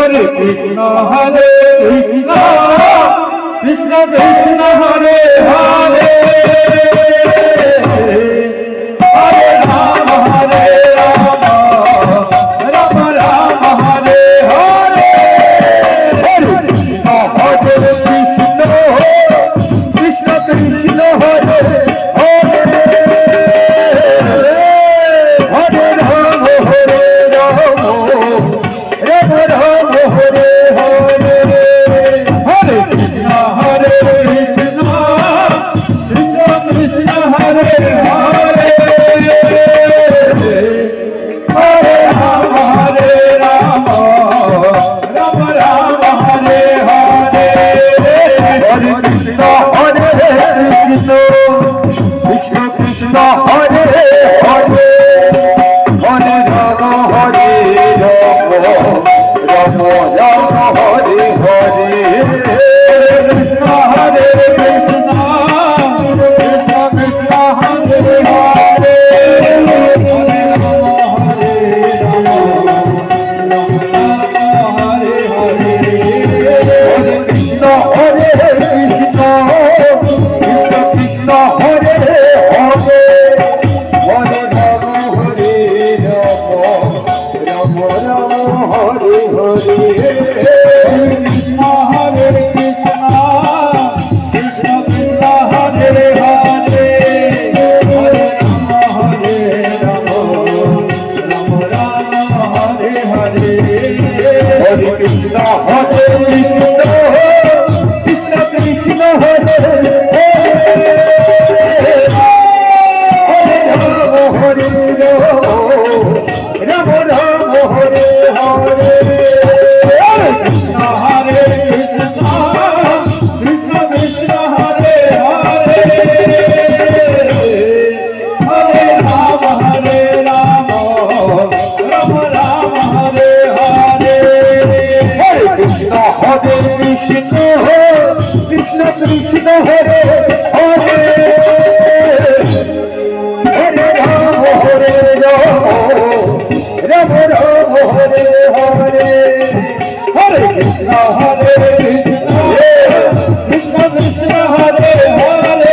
Hare Krishna Hare Krishna Krishna Krishna Hare Hare Hare Rama Hare Rama Rama Rama Hare Hare Hare Krishna Hare Krishna Krishna Krishna Hare Hare Hare Rama Hare Rama Rama Rama Hare Hare Hare Krishna Hare Krishna Krishna Krishna Hare Hare Hare Rama Hare Rama Rama Rama Hare Hare Hare Krishna Hare Krishna Krishna Krishna Hare Hare Hare Rama Hare Rama Rama Rama Hare Hare Krishna Hare Krishna Krishna Krishna Hare Hare Hare Rama Hare Rama Rama Rama Hare Hare Hare Krishna Hare Krishna Krishna Krishna Hare Hare Hare Rama Hare Rama Rama Rama Hare Hare Krishna Hare Krishna Krishna Krishna Hare Hare Hare Rama Hare Rama Rama Rama Hare Hare Hare Krishna Hare Krishna Krishna Krishna Hare Hare Hare Rama Hare Rama Rama Rama Hare Hare Hare Krishna Hare Krishna Krishna Krishna Hare Hare Hare Rama Hare Rama Rama Rama Hare Hare Hare Krishna Hare Krishna Krishna Krishna Hare Hare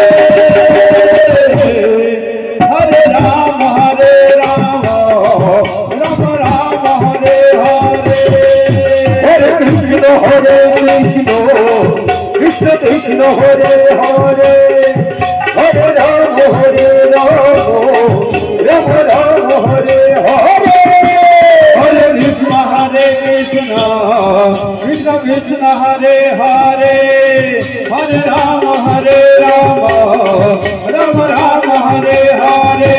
Hare Rama Hare Rama Rama Rama Hare Hare Hare Krishna Hare Krishna Krishna Krishna Hare Hare Hare Rama Hare Rama Rama Rama Hare Hare Hare Krishna Hare Krishna Krishna Krishna Hare Hare Hare Rama Hare Rama Rama Rama Hare Hare Hare Krishna Hare Krishna Krishna Krishna Hare Hare Hare Rama Hare Rama Rama Rama Hare Hare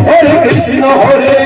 Hare Krishna Hare